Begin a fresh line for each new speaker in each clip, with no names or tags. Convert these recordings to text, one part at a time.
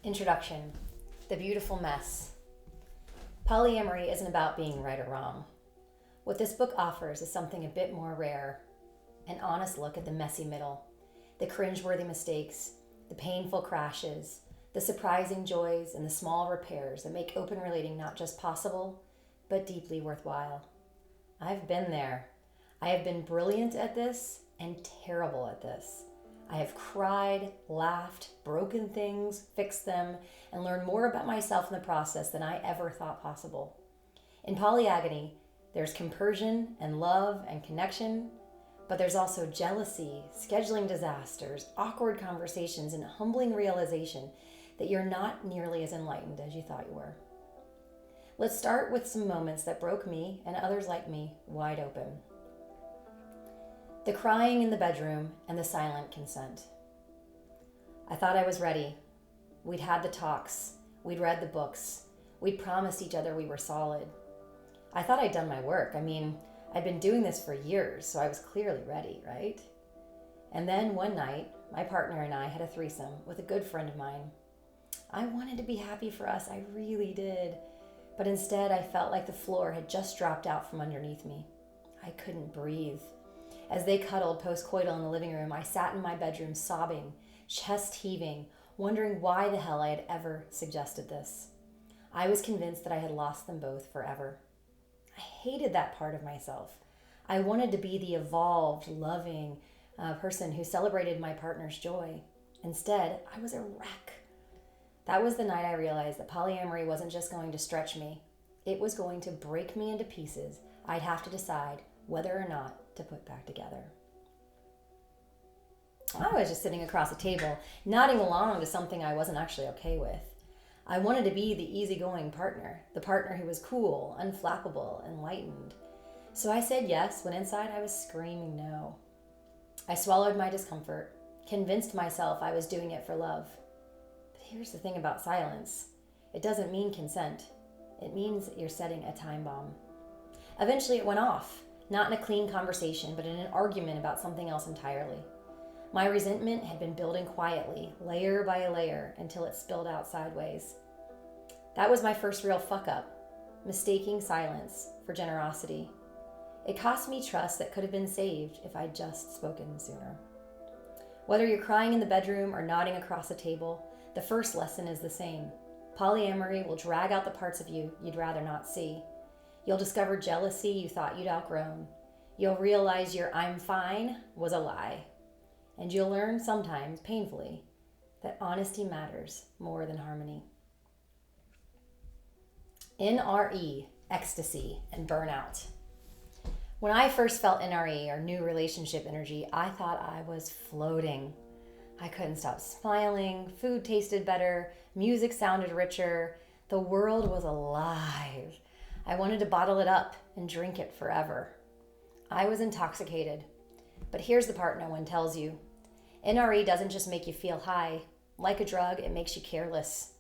Introduction, the beautiful mess. Polyamory isn't about being right or wrong. What this book offers is something a bit more rare, an honest look at the messy middle, the cringeworthy mistakes, the painful crashes, the surprising joys, and the small repairs that make open relating not just possible, but deeply worthwhile. I've been there. I have been brilliant at this and terrible at this. I have cried, laughed, broken things, fixed them, and learned more about myself in the process than I ever thought possible. In Polyagony, there's compersion and love and connection, but there's also jealousy, scheduling disasters, awkward conversations, and humbling realization that you're not nearly as enlightened as you thought you were. Let's start with some moments that broke me and others like me wide open. The crying in the bedroom and the silent consent. I thought I was ready. We'd had the talks. We'd read the books. We'd promised each other we were solid. I thought I'd done my work. I'd been doing this for years, so I was clearly ready, right? And then one night, my partner and I had a threesome with a good friend of mine. I wanted to be happy for us, I really did. But instead, I felt like the floor had just dropped out from underneath me. I couldn't breathe. As they cuddled post-coital in the living room, I sat in my bedroom sobbing, chest heaving, wondering why the hell I had ever suggested this. I was convinced that I had lost them both forever. I hated that part of myself. I wanted to be the evolved, loving person who celebrated my partner's joy. Instead, I was a wreck. That was the night I realized that polyamory wasn't just going to stretch me. It was going to break me into pieces I'd have to decide whether or not to put back together. I was just sitting across a table, nodding along to something I wasn't actually okay with. I wanted to be the easygoing partner, the partner who was cool, unflappable, enlightened. So I said yes when inside I was screaming no. I swallowed my discomfort, convinced myself I was doing it for love. But here's the thing about silence. It doesn't mean consent. It means that you're setting a time bomb. Eventually it went off, not in a clean conversation, but in an argument about something else entirely. My resentment had been building quietly, layer by layer, until it spilled out sideways. That was my first real fuck-up, mistaking silence for generosity. It cost me trust that could have been saved if I'd just spoken sooner. Whether you're crying in the bedroom or nodding across the table, the first lesson is the same. Polyamory will drag out the parts of you you'd rather not see. You'll discover jealousy you thought you'd outgrown. You'll realize your "I'm fine" was a lie. And you'll learn sometimes, painfully, that honesty matters more than harmony. NRE, ecstasy, and burnout. When I first felt NRE, or new relationship energy, I thought I was floating. I couldn't stop smiling, food tasted better, music sounded richer, the world was alive. I wanted to bottle it up and drink it forever. I was intoxicated. But here's the part no one tells you. NRE doesn't just make you feel high. Like a drug, it makes you careless.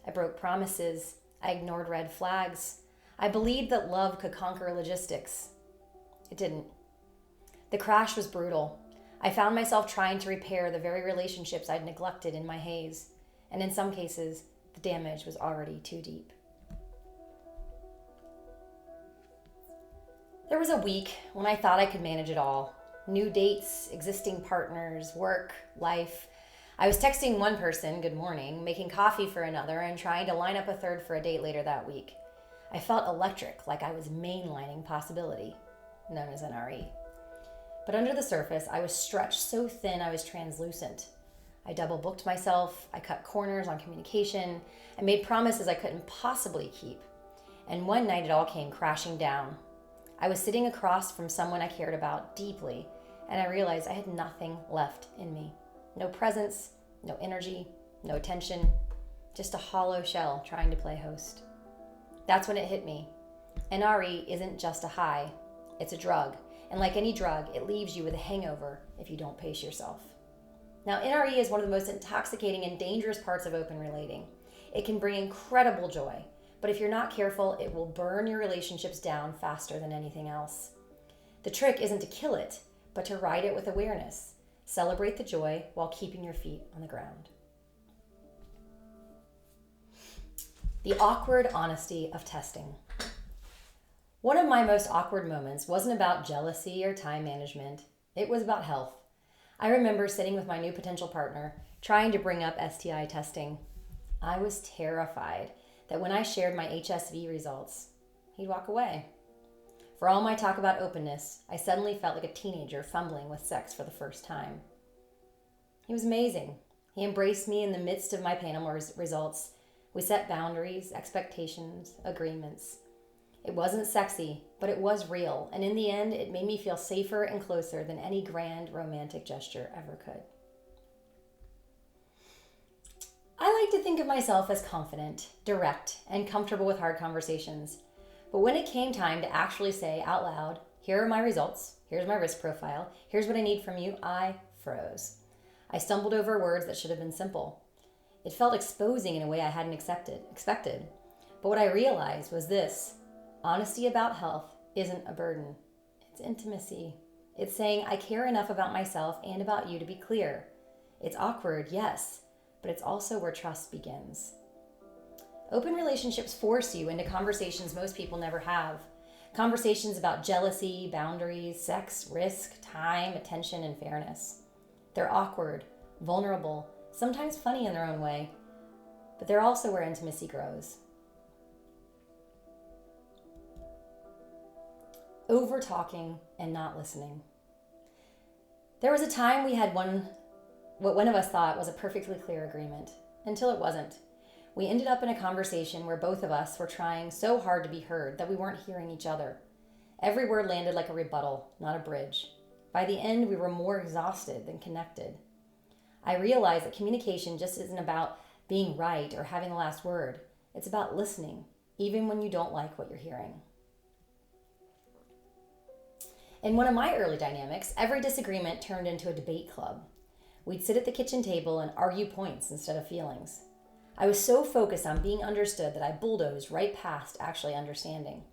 I broke promises. I ignored red flags. I believed that love could conquer logistics. It didn't. The crash was brutal. I found myself trying to repair the very relationships I'd neglected in my haze. And in some cases, the damage was already too deep. There was a week when I thought I could manage it all. New dates, existing partners, work, life. I was texting one person, good morning, making coffee for another, and trying to line up a third for a date later that week. I felt electric, like I was mainlining possibility, known as NRE. But under the surface, I was stretched so thin I was translucent. I double booked myself, I cut corners on communication, I made promises I couldn't possibly keep. And one night it all came crashing down. I was sitting across from someone I cared about deeply, and I realized I had nothing left in me. No presence, no energy, no attention, just a hollow shell trying to play host. That's when it hit me. NRE isn't just a high, it's a drug. And like any drug, it leaves you with a hangover if you don't pace yourself. Now, NRE is one of the most intoxicating and dangerous parts of open relating. It can bring incredible joy, but if you're not careful, it will burn your relationships down faster than anything else. The trick isn't to kill it, but to ride it with awareness. Celebrate the joy while keeping your feet on the ground. The awkward honesty of testing. One of my most awkward moments wasn't about jealousy or time management. It was about health. I remember sitting with my new potential partner, trying to bring up STI testing. I was terrified that when I shared my HSV results, he'd walk away. For all my talk about openness, I suddenly felt like a teenager fumbling with sex for the first time. He was amazing. He embraced me in the midst of my panel results. We set boundaries, expectations, agreements. It wasn't sexy, but it was real, and in the end, it made me feel safer and closer than any grand romantic gesture ever could. I like to think of myself as confident, direct, and comfortable with hard conversations. But when it came time to actually say out loud, here are my results, here's my risk profile, here's what I need from you, I froze. I stumbled over words that should have been simple. It felt exposing in a way I hadn't expected. But what I realized was this: honesty about health isn't a burden. It's intimacy. It's saying I care enough about myself and about you to be clear. It's awkward, yes, but it's also where trust begins. Open relationships force you into conversations most people never have. Conversations about jealousy, boundaries, sex, risk, time, attention, and fairness. They're awkward, vulnerable, sometimes funny in their own way, but they're also where intimacy grows. Over talking and not listening. There was a time we had what one of us thought was a perfectly clear agreement, until it wasn't. We ended up in a conversation where both of us were trying so hard to be heard that we weren't hearing each other. Every word landed like a rebuttal, not a bridge. By the end, we were more exhausted than connected. I realized that communication just isn't about being right or having the last word. It's about listening, even when you don't like what you're hearing. In one of my early dynamics, every disagreement turned into a debate club. We'd sit at the kitchen table and argue points instead of feelings. I was so focused on being understood that I bulldozed right past actually understanding.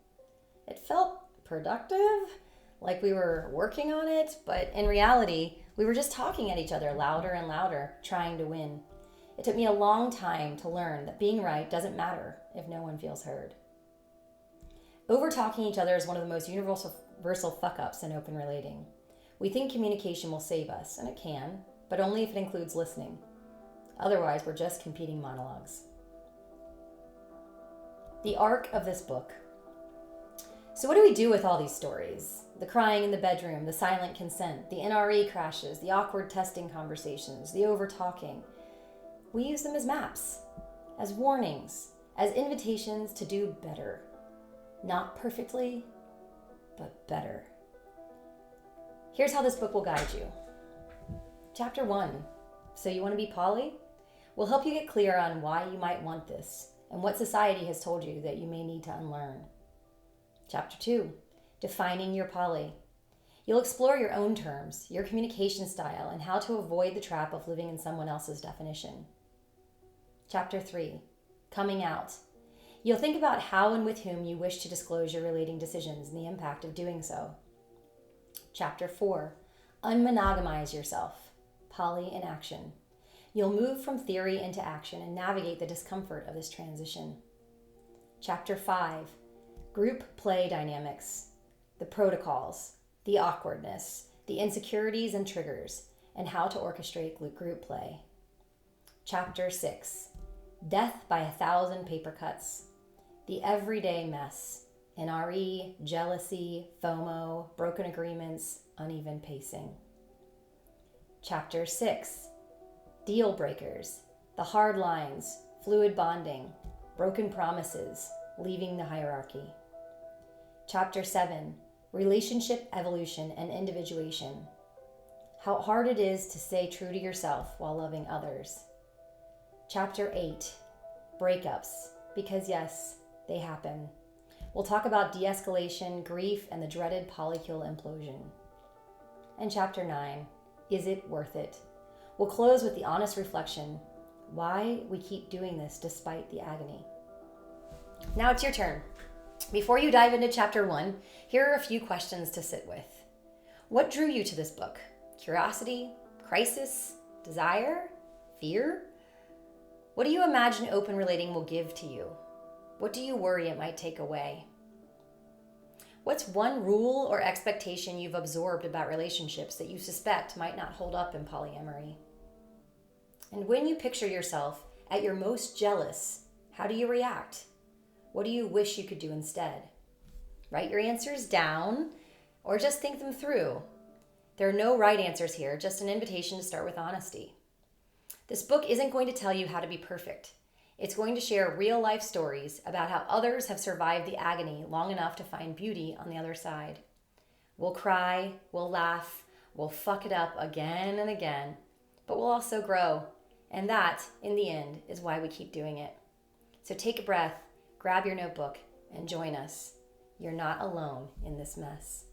It felt productive, like we were working on it, but in reality, we were just talking at each other louder and louder, trying to win. It took me a long time to learn that being right doesn't matter if no one feels heard. Over-talking each other is one of the most universal fuck-ups in open relating. We think communication will save us, and it can, but only if it includes listening. Otherwise, we're just competing monologues. The arc of this book. So what do we do with all these stories? The crying in the bedroom, the silent consent, the NRE crashes, the awkward testing conversations, the over-talking. We use them as maps, as warnings, as invitations to do better. Not perfectly, but better. Here's how this book will guide you. Chapter 1. So you want to be poly? We'll help you get clear on why you might want this and what society has told you that you may need to unlearn. Chapter 2. Defining your poly. You'll explore your own terms, your communication style, and how to avoid the trap of living in someone else's definition. Chapter 3. Coming out. You'll think about how and with whom you wish to disclose your relating decisions and the impact of doing so. Chapter 4. Unmonogamize yourself. Poly in action. You'll move from theory into action and navigate the discomfort of this transition. Chapter 5. Group play dynamics. The protocols, the awkwardness, the insecurities and triggers, and how to orchestrate group play. Chapter 6. Death by 1,000 paper cuts. The everyday mess. NRE, jealousy, FOMO, broken agreements, uneven pacing. Chapter 6. Deal breakers. The hard lines, fluid bonding, broken promises, leaving the hierarchy. Chapter 7. Relationship evolution and individuation. How hard it is to stay true to yourself while loving others. Chapter 8. Breakups. Because yes, they happen. We'll talk about de-escalation, grief, and the dreaded polycule implosion. And Chapter 9. Is it worth it? We'll close with the honest reflection, why we keep doing this despite the agony. Now it's your turn. Before you dive into Chapter 1, here are a few questions to sit with. What drew you to this book? Curiosity? Crisis? Desire? Fear? What do you imagine open relating will give to you? What do you worry it might take away? What's one rule or expectation you've absorbed about relationships that you suspect might not hold up in polyamory? And when you picture yourself at your most jealous, how do you react? What do you wish you could do instead? Write your answers down or just think them through. There are no right answers here, just an invitation to start with honesty. This book isn't going to tell you how to be perfect. It's going to share real life stories about how others have survived the agony long enough to find beauty on the other side. We'll cry, we'll laugh, we'll fuck it up again and again, but we'll also grow. And that, in the end, is why we keep doing it. So take a breath, grab your notebook, and join us. You're not alone in this mess.